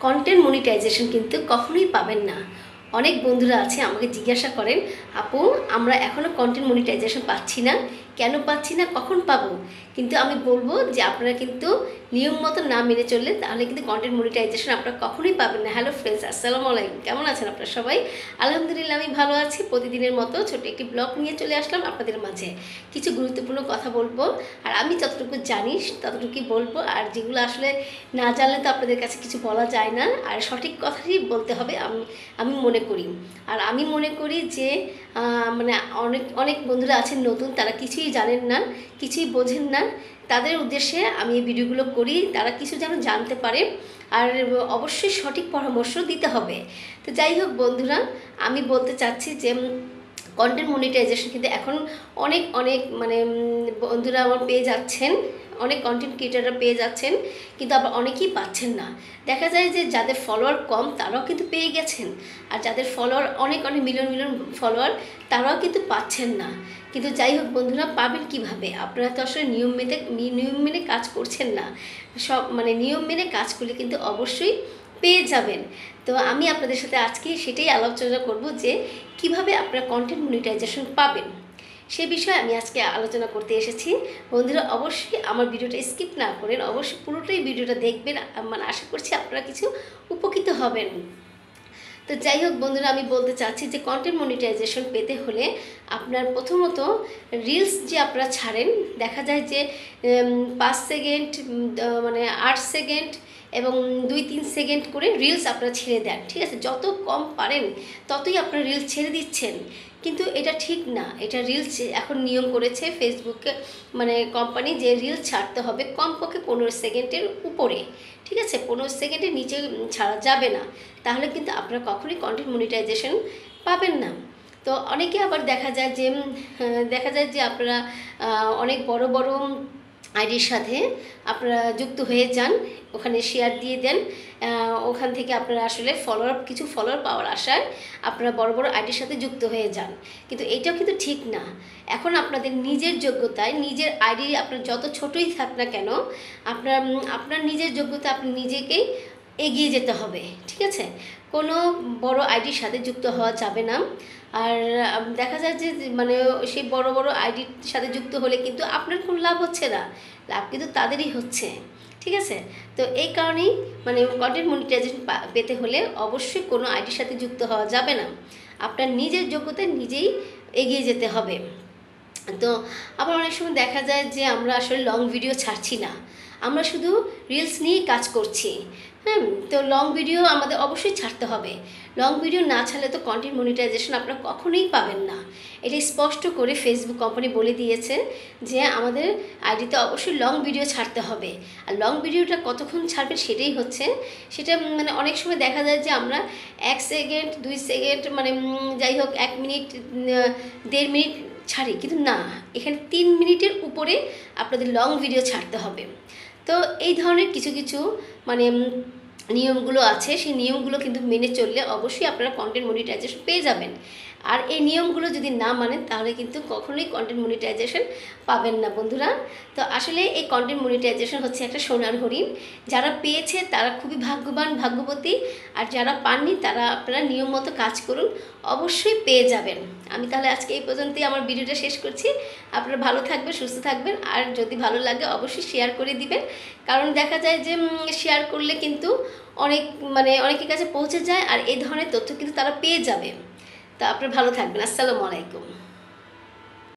Content monetization কিন্তু কখনোই পাবেন না। অনেক বন্ধুরা আছে আমাকে জিজ্ঞাসা করেন, আপু আমরা এখনও কন্টেন্ট মনিটাইজেশন পাচ্ছি না, কেন পাচ্ছি না, কখন পাবো? কিন্তু আমি বলবো যে আপনারা কিন্তু নিয়ম মতো না মেনে চললে তাহলে কিন্তু কন্টেন্ট মনিটাইজেশন আপনারা কখনোই পাবেন না। হ্যালো ফ্রেন্ডস, আসসালামু আলাইকুম, কেমন আছেন আপনারা সবাই? আলহামদুলিল্লাহ আমি ভালো আছি। প্রতিদিনের মতো ছোট একটি ব্লগ নিয়ে চলে আসলাম আপনাদের মাঝে। কিছু গুরুত্বপূর্ণ কথা বলবো, আর আমি যতটুকু জানি ততটুকুই বলবো, আর যেগুলো আসলে না জানলে তো আপনাদের কাছে কিছু বলা যায় না, আর সঠিক কথাই বলতে হবে আমি মনে করি। আর আমি মনে করি যে মানে অনেক বন্ধুরা আছেন নতুন, তারা কিছুই জানেন না, কিছুই বোঝেন না, তাদের উদ্দেশ্যে আমি এই ভিডিওগুলো করি, তারা কিছু যেন জানতে পারে, আর অবশ্যই সঠিক পরামর্শ দিতে হবে। তো যাই হোক বন্ধুরা, আমি বলতে চাচ্ছি যে কন্টেন্ট মনিটাইজেশন কিন্তু এখন অনেক মানে বন্ধুরা আমার পেয়ে যাচ্ছেন, অনেক কন্টেন্ট ক্রিয়েটাররা পেয়ে যাচ্ছেন, কিন্তু আবার অনেকেই পাচ্ছেন না। দেখা যায় যে যাদের ফলোয়ার কম তারাও কিন্তু পেয়ে গেছেন, আর যাদের ফলোয়ার অনেক মিলিয়ন ফলোয়ার তারাও কিন্তু পাচ্ছেন না। কিন্তু যাই হোক বন্ধুরা, পাবেন কিভাবে? আপনারা তো আসলে নিয়ম মেনে কাজ করছেন না। সব মানে নিয়ম মেনে কাজ করলে কিন্তু অবশ্যই পেয়ে যাবেন। তো আমি আপনাদের সাথে আজকে সেটাই আলোচনা করব যে কিভাবে আপনারা কন্টেন্ট মনিটাইজেশন পাবেন, সে বিষয়ে আমি আজকে আলোচনা করতে এসেছি। বন্ধুরা অবশ্যই আমার ভিডিওটা স্কিপ না করেন, অবশ্যই পুরোটাই ভিডিওটা দেখবেন, মানে আশা করছি আপনারা কিছু উপকৃত হবেন। তো যাই হোক বন্ধুরা, আমি বলতে চাচ্ছি যে কন্টেন্ট মনিটাইজেশন পেতে হলে আপনার প্রথমত রিলস যে আপনারা ছাড়েন, দেখা যায় যে 5 সেকেন্ড মানে 8 সেকেন্ড এবং 2-3 সেকেন্ড করে রিলস আপনারা ছেড়ে দেন, ঠিক আছে? যত কম পারেন ততই আপনারা রিলস ছেড়ে দিচ্ছেন, কিন্তু এটা ঠিক না। এটা রিলস এখন নিয়ম করেছে ফেসবুকে, মানে কোম্পানি, যে রিলস ছাড়তে হবে কমপক্ষে 15 সেকেন্ডের উপরে, ঠিক আছে? 15 সেকেন্ডের নিচে ছাড়া যাবে না, তাহলে কিন্তু আপনারা কখনোই কন্টেন্ট মনিটাইজেশন পাবেন না। তো অনেকে আবার দেখা যায় যে আপনারা অনেক বড় আইডির সাথে আপনারা যুক্ত হয়ে যান, ওখানে শেয়ার দিয়ে দেন, ওখান থেকে আপনারা আসলে কিছু ফলোয়ার পাওয়ার আশায় আপনারা বড় আইডির সাথে যুক্ত হয়ে যান, কিন্তু এটাও কিন্তু ঠিক না। এখন আপনাদের নিজের যোগ্যতায় নিজের আইডি আপনার যত ছোটই থাক না কেন, আপনার নিজের যোগ্যতা আপনি নিজেকেই এগিয়ে যেতে হবে, ঠিক আছে? কোনো বড় আইডির সাথে যুক্ত হওয়া যাবে না। আর দেখা যায় যে মানে সেই বড় আইডির সাথে যুক্ত হলে কিন্তু আপনার কোনো লাভ হচ্ছে না, লাভ কিন্তু তাদেরই হচ্ছে, ঠিক আছে? তো এই কারণেই মানে কন্টেন্ট মনিটাইজেশন পেতে হলে অবশ্যই কোনো আইডির সাথে যুক্ত হওয়া যাবে না, আপনার নিজের যোগ্যতায় নিজেই এগিয়ে যেতে হবে। তো আবার অনেক সময় দেখা যায় যে আমরা আসলে লং ভিডিও ছাড়ছি না, আমরা শুধু রিলস নিয়েই কাজ করছি। তো লং ভিডিও আমাদের অবশ্যই ছাড়তে হবে। লং ভিডিও না ছাড়লে তো কন্টেন্ট মনিটাইজেশন আপনারা কখনোই পাবেন না। এটা স্পষ্ট করে ফেসবুক কোম্পানি বলে দিয়েছে যে আমাদের আইডিতে অবশ্যই লং ভিডিও ছাড়তে হবে। আর লং ভিডিওটা কতক্ষণ ছাড়বেন সেটা মানে অনেক সময় দেখা যায় যে আমরা 1 সেকেন্ড 2 সেকেন্ড মানে যাই হোক 1 মিনিট 1.5 মিনিট ছাড়ি, কিন্তু না, এখানে 3 মিনিটের উপরে আপনাদের লং ভিডিও ছাড়তে হবে। তো এই ধরনের কিছু মানে নিয়মগুলো আছে, সেই নিয়মগুলো কিন্তু মেনে চললে অবশ্যই আপনারা কন্টেন্ট মনিটাইজেশন পেয়ে যাবেন। আর এই নিয়মগুলো যদি না মানেন তাহলে কিন্তু কখনোই কন্টেন্ট মনিটাইজেশন পাবেন না বন্ধুরা। তো আসলে এই কন্টেন্ট মনিটাইজেশন হচ্ছে একটা সোনার হরিণ, যারা পেয়েছে তারা খুবই ভাগ্যবতী, আর যারা পাননি তারা আপনারা নিয়ম মতো কাজ করুন, অবশ্যই পেয়ে যাবেন। আমি তাহলে আজকে এই পর্যন্তই আমার ভিডিওটা শেষ করছি। আপনারা ভালো থাকবেন, সুস্থ থাকবেন, আর যদি ভালো লাগে অবশ্যই শেয়ার করে দিবেন, কারণ দেখা যায় যে শেয়ার করলে কিন্তু অনেকের কাছে পৌঁছে যায়, আর এই ধরনের তথ্য কিন্তু তারা পেয়ে যাবে। তো আপনারা ভালো থাকবেন। আসসালামু আলাইকুম।